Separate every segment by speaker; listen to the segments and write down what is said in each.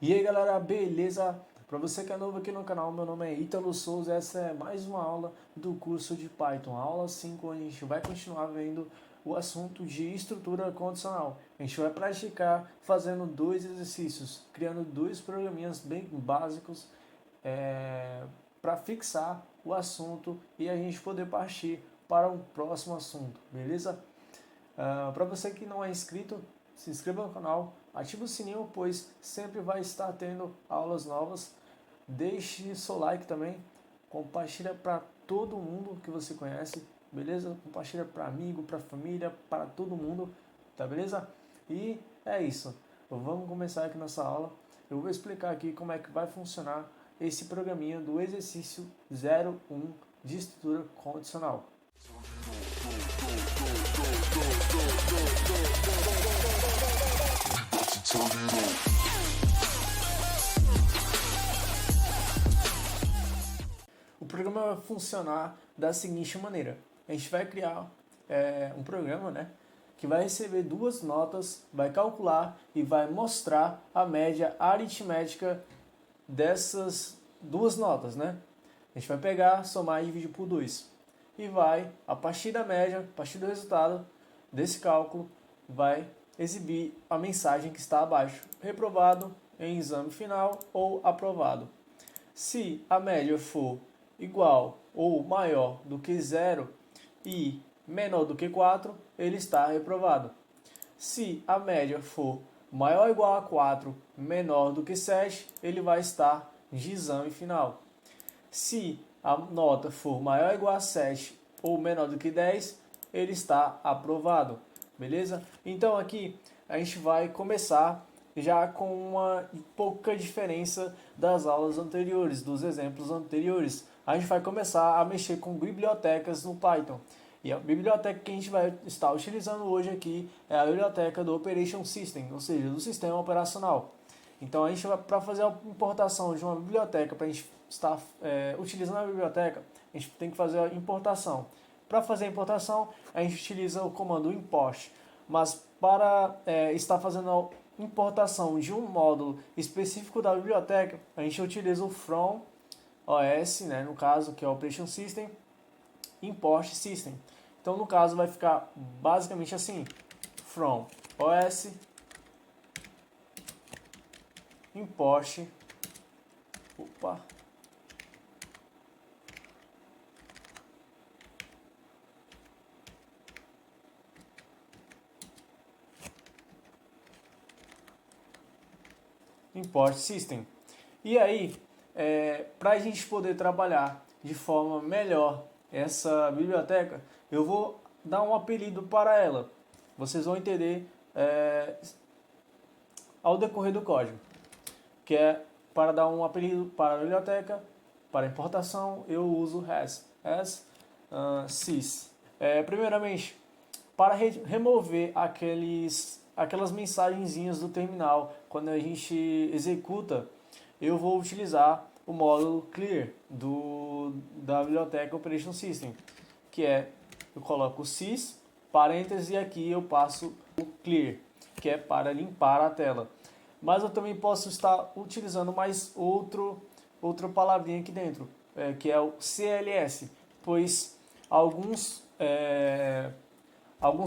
Speaker 1: E aí galera, beleza? Para você que é novo aqui no canal, meu nome é Ítalo Souza, essa é mais uma aula do curso de Python, a aula 5, onde a gente vai continuar vendo o assunto de estrutura condicional. A gente vai praticar fazendo dois exercícios, criando dois programinhas bem básicos para fixar o assunto e a gente poder partir para um próximo assunto, beleza? Para você que não é inscrito, se inscreva no canal, ative o sininho, pois sempre vai estar tendo aulas novas. Deixe seu like também, compartilha para todo mundo que você conhece, beleza? Compartilha para amigo, para família, para todo mundo, tá beleza? E é isso, vamos começar aqui nossa aula. Eu vou explicar aqui como é que vai funcionar esse programinha do exercício 01 de estrutura condicional. O programa vai funcionar da seguinte maneira: a gente vai criar um programa, né, que vai receber duas notas, vai calcular e vai mostrar a média aritmética dessas duas notas, né? A gente vai pegar, somar e dividir por 2. E vai, a partir da média, a partir do resultado desse cálculo, vai exibir a mensagem que está abaixo: reprovado em exame final ou aprovado. Se a média for igual ou maior do que 0 e menor do que 4, ele está reprovado. Se a média for maior ou igual a 4, menor do que 7, ele vai estar de exame final. Se a nota for maior ou igual a 7 ou menor do que 10, ele está aprovado. Beleza? Então aqui a gente vai começar já com uma pouca diferença das aulas anteriores, dos exemplos anteriores. A gente vai começar a mexer com bibliotecas no Python. E a biblioteca que a gente vai estar utilizando hoje aqui é a biblioteca do Operation System, ou seja, do sistema operacional. Então a gente vai, para fazer a importação de uma biblioteca, para a gente estar utilizando a biblioteca, a gente tem que fazer a importação. Para fazer a importação, a gente utiliza o comando import. Mas para estar fazendo a importação de um módulo específico da biblioteca, a gente utiliza o from OS, né, no caso, que é o Operation System, import system. Então, no caso, vai ficar basicamente assim: from OS import import system. E aí, para a gente poder trabalhar de forma melhor essa biblioteca, eu vou dar um apelido para ela. Vocês vão entender ao decorrer do código, que é para dar um apelido para a biblioteca. Para importação, eu uso sys. Primeiramente, para remover aquelas mensagenzinhas do terminal, quando a gente executa, eu vou utilizar o módulo clear da biblioteca Operation System, que eu coloco o sys, parênteses, e aqui eu passo o clear, que é para limpar a tela. Mas eu também posso estar utilizando mais outra palavrinha aqui dentro, que é o CLS, pois alguns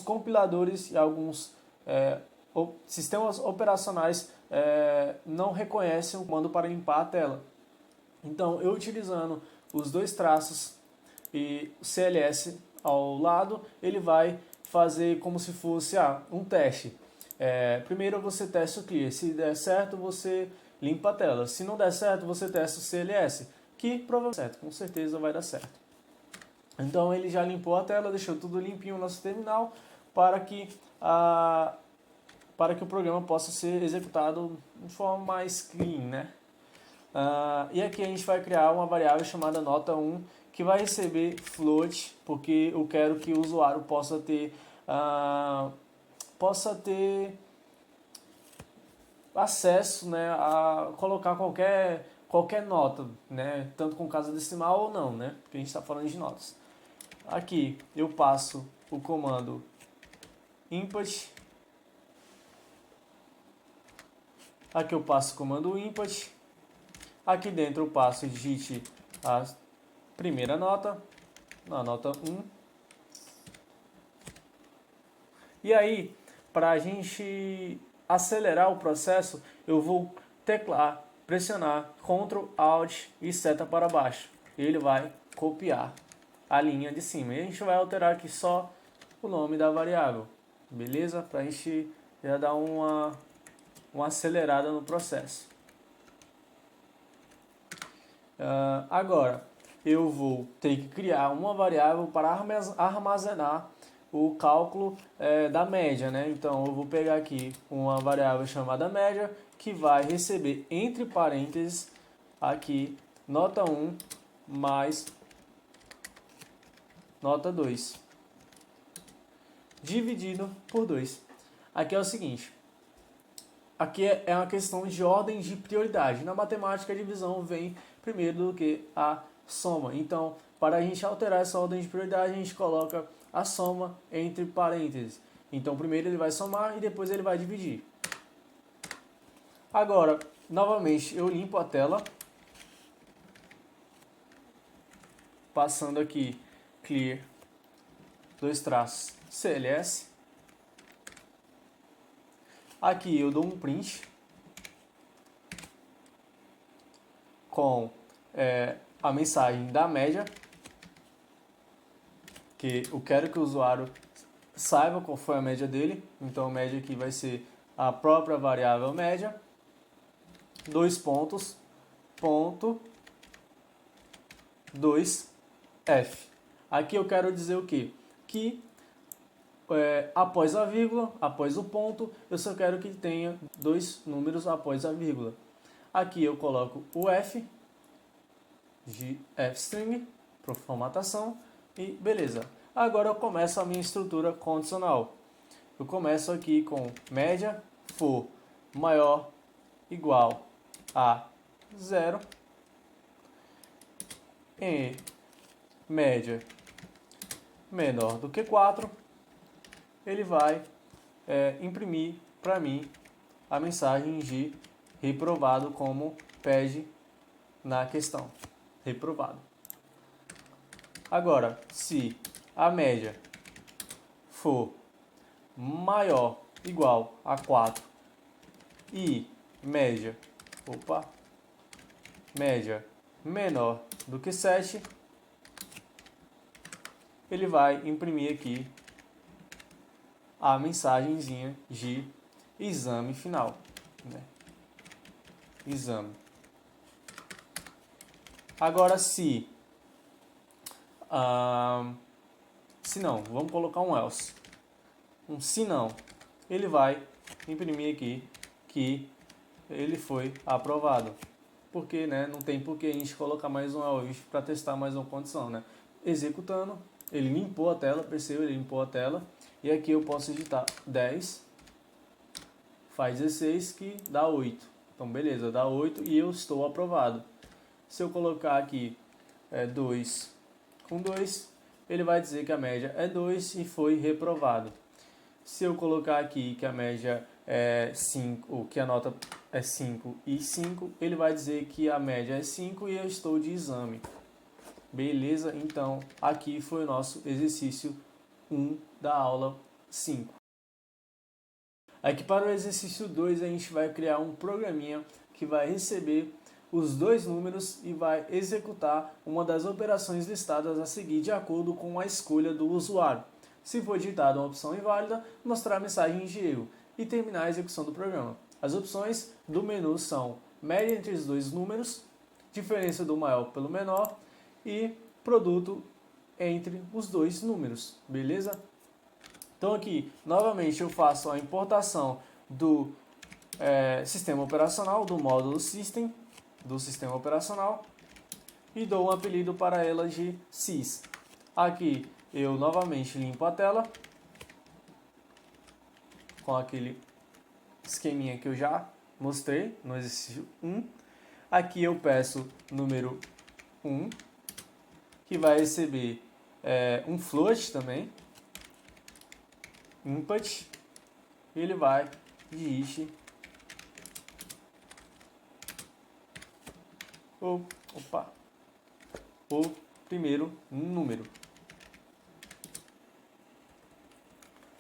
Speaker 1: compiladores e alguns sistemas operacionais não reconhecem o comando para limpar a tela. Então, eu utilizando os dois traços e o CLS ao lado, ele vai fazer como se fosse um teste. Primeiro você testa o clear, se der certo você limpa a tela, se não der certo você testa o CLS, que provavelmente com certeza vai dar certo. Então ele já limpou a tela, deixou tudo limpinho no nosso terminal para que o programa possa ser executado de forma mais clean, né? E aqui a gente vai criar uma variável chamada nota1, que vai receber float, porque eu quero que o usuário possa ter acesso, né, a colocar qualquer nota, né, tanto com casa decimal ou não, né, porque a gente está falando de notas. Aqui eu passo o comando input Aqui eu passo o comando input. Aqui dentro eu passo digite a primeira nota, a nota 1. E aí, para a gente acelerar o processo, eu vou teclar, pressionar Ctrl, Alt e seta para baixo. Ele vai copiar a linha de cima. E a gente vai alterar aqui só o nome da variável, beleza? Para a gente já dar uma acelerada no processo. Agora, eu vou ter que criar uma variável para armazenar o cálculo da média, né? Então, eu vou pegar aqui uma variável chamada média, que vai receber entre parênteses aqui nota 1 mais nota 2, dividido por 2. Aqui é o seguinte, aqui é uma questão de ordem de prioridade. Na matemática, a divisão vem primeiro do que a soma. Então, para a gente alterar essa ordem de prioridade, a gente coloca a soma entre parênteses. Então, primeiro ele vai somar e depois ele vai dividir. Agora, novamente, eu limpo a tela, passando aqui clear, CLS. Aqui eu dou um print com a mensagem da média, que eu quero que o usuário saiba qual foi a média dele. Então a média aqui vai ser a própria variável média, 2 pontos, ponto 2f. Aqui eu quero dizer o quê? Que após a vírgula, após o ponto, eu só quero que tenha 2 números após a vírgula. Aqui eu coloco o f de fstring para formatação e beleza. Agora eu começo a minha estrutura condicional. Eu começo aqui com média for maior igual a 0 e média menor do que 4, ele vai imprimir para mim a mensagem de reprovado, como pede na questão, reprovado. Agora, se a média for maior igual a 4 e média menor do que 7, ele vai imprimir aqui a mensagenzinha de exame final, né? Exame. Agora, se não, vamos colocar um else. Se não, ele vai imprimir aqui que ele foi aprovado. Porque, né, não tem por que a gente colocar mais um else para testar mais uma condição, né? Executando, ele limpou a tela, percebeu? Ele limpou a tela. E aqui eu posso digitar 10, faz 16, que dá 8. Então, beleza, dá 8 e eu estou aprovado. Se eu colocar aqui 2 com 2, ele vai dizer que a média é 2 e foi reprovado. Se eu colocar aqui que a média é 5, ou que a nota é 5 e 5, ele vai dizer que a média é 5 e eu estou de exame. Beleza? Então, aqui foi o nosso exercício 1 da aula 5. Aqui para o exercício 2, a gente vai criar um programinha que vai receber os dois números e vai executar uma das operações listadas a seguir de acordo com a escolha do usuário. Se for digitada uma opção inválida, mostrar a mensagem de erro e terminar a execução do programa. As opções do menu são média entre os dois números, diferença do maior pelo menor e produto entre os dois números, beleza? Então aqui, novamente, eu faço a importação do sistema operacional, do módulo system, do sistema operacional, e dou um apelido para ela de sys. Aqui eu novamente limpo a tela, com aquele esqueminha que eu já mostrei no exercício 1. Aqui eu peço número 1, que vai receber um float também, input, e ele vai digite o primeiro número.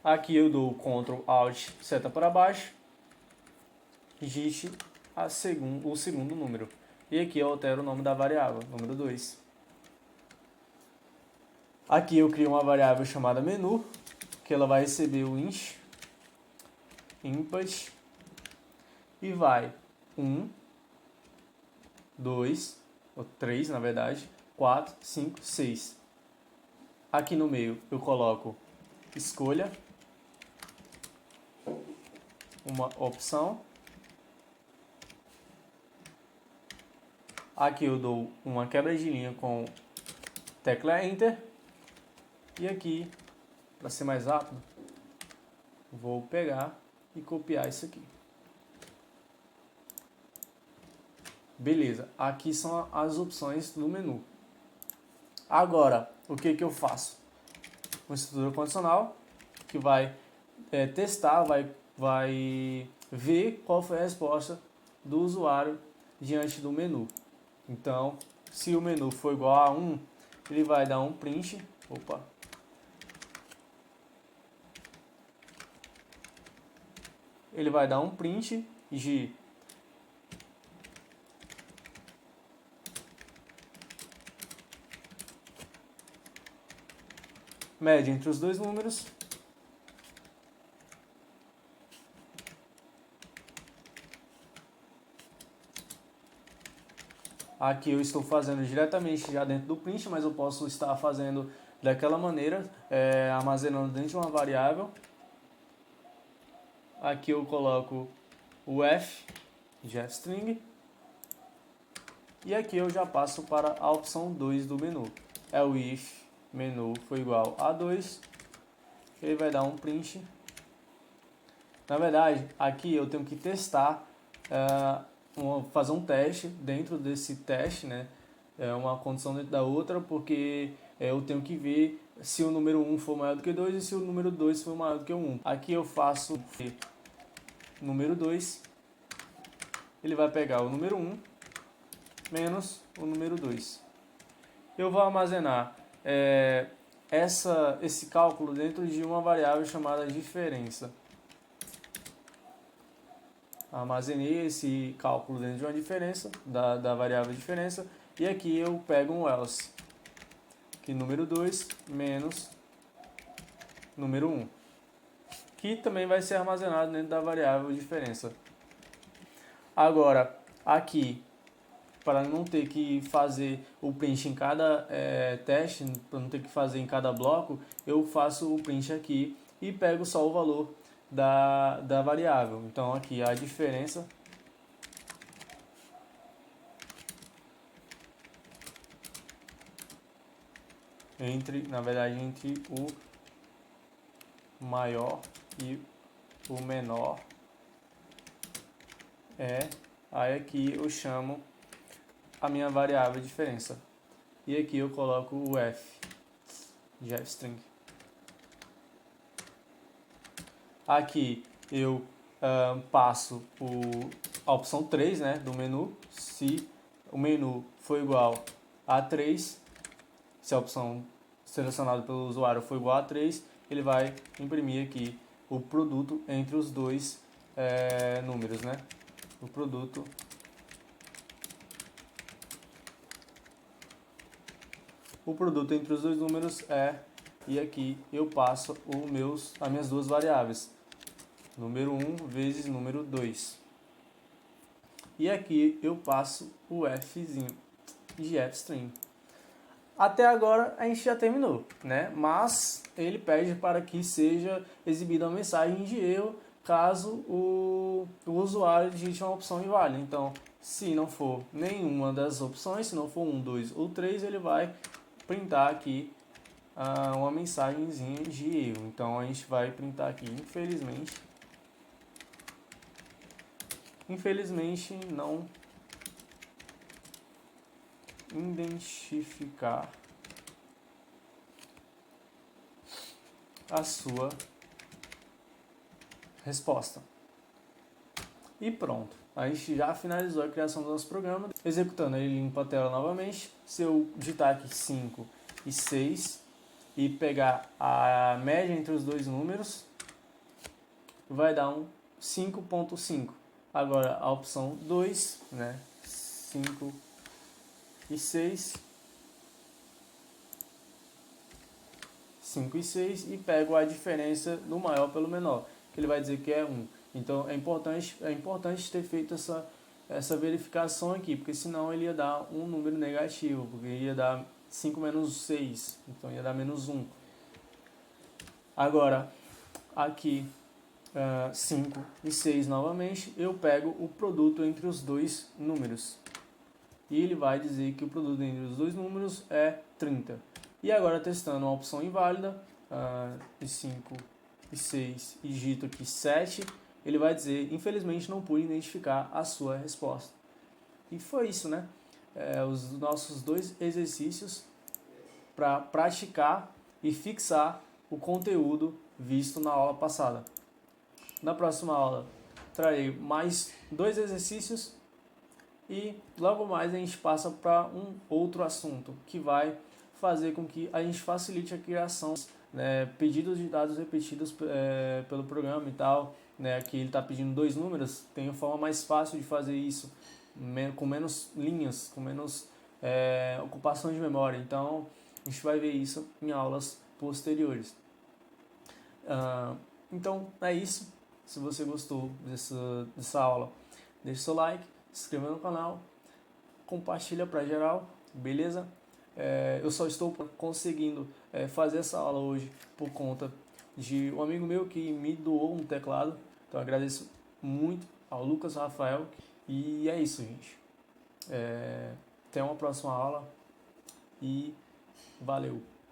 Speaker 1: Aqui eu dou Ctrl Alt seta para baixo, digite o segundo número. E aqui eu altero o nome da variável, número 2. Aqui eu crio uma variável chamada menu, que ela vai receber o input e vai 1, 2, ou 3 na verdade, 4, 5, 6. Aqui no meio eu coloco escolha, uma opção. Aqui eu dou uma quebra de linha com tecla Enter. E aqui, para ser mais rápido, vou pegar e copiar isso aqui. Beleza, aqui são as opções do menu. Agora, o que eu faço? Uma estrutura condicional que vai testar, vai ver qual foi a resposta do usuário diante do menu. Então, se o menu for igual a 1, ele vai dar um print. Ele vai dar um print de média entre os dois números. Aqui eu estou fazendo diretamente já dentro do print, mas eu posso estar fazendo daquela maneira, armazenando dentro de uma variável. Aqui eu coloco o f de fstring. E aqui eu já passo para a opção 2 do menu. É o if menu foi igual a 2. Ele vai dar um print. Na verdade, aqui eu tenho que testar, fazer um teste dentro desse teste, né? Uma condição dentro da outra, porque eu tenho que ver se o número 1 for maior do que 2 e se o número 2 for maior do que 1. Aqui eu faço número 2, ele vai pegar o número 1 menos o número 2. Eu vou armazenar esse cálculo dentro de uma variável chamada diferença. Armazenei esse cálculo dentro de uma diferença, da variável diferença, e aqui eu pego um else, que número 2 menos número 1, que também vai ser armazenado dentro da variável diferença. Agora, aqui, para não ter que fazer o print em cada teste, para não ter que fazer em cada bloco, eu faço o print aqui e pego só o valor da variável. Então aqui a diferença entre o maior e o menor aí aqui eu chamo a minha variável diferença. E aqui eu coloco o f de fstring. Aqui eu passo a opção 3, né, do menu. Se o menu for igual a 3, se a opção selecionada pelo usuário for igual a 3, ele vai imprimir aqui o produto entre os dois números, né? O produto entre os dois números e aqui eu passo as minhas duas variáveis, número 1 vezes número 2. E aqui eu passo o fzinho de fstring. Até agora a gente já terminou, né? Mas ele pede para que seja exibida uma mensagem de erro caso o usuário digite uma opção inválida. Então, se não for nenhuma das opções, se não for 1, 2 ou 3, ele vai printar aqui uma mensagenzinha de erro. Então a gente vai printar aqui, infelizmente não identificar a sua resposta. E pronto, a gente já finalizou a criação do nosso programa. Executando, ele limpa a tela novamente. Se eu digitar aqui 5 e 6 e pegar a média entre os dois números, vai dar um 5.5. Agora a opção 2, né? 5 e 6. 5 e 6 e pego a diferença do maior pelo menor, que ele vai dizer que é 1. Então é importante ter feito essa verificação aqui, porque senão ele ia dar um número negativo, porque ia dar 5 menos 6, então ia dar menos 1. Agora, aqui 5 e 6 novamente, eu pego o produto entre os dois números. E ele vai dizer que o produto entre os dois números é 30. E agora testando uma opção inválida, de 5 e 6, e digito aqui 7, ele vai dizer, infelizmente não pude identificar a sua resposta. E foi isso, né? Os nossos dois exercícios para praticar e fixar o conteúdo visto na aula passada. Na próxima aula trarei mais 2 exercícios e logo mais a gente passa para um outro assunto que vai fazer com que a gente facilite a criação, né, pedidos de dados repetidos pelo programa e tal, né, que ele está pedindo 2 números, tem uma forma mais fácil de fazer isso, com menos linhas, com menos ocupação de memória. Então a gente vai ver isso em aulas posteriores. Então é isso. Se você gostou dessa aula, deixe seu like, se inscreva no canal, compartilha para geral, beleza? Eu só estou conseguindo fazer essa aula hoje por conta de um amigo meu que me doou um teclado. Então eu agradeço muito ao Lucas Rafael. E é isso, gente. Até uma próxima aula e valeu!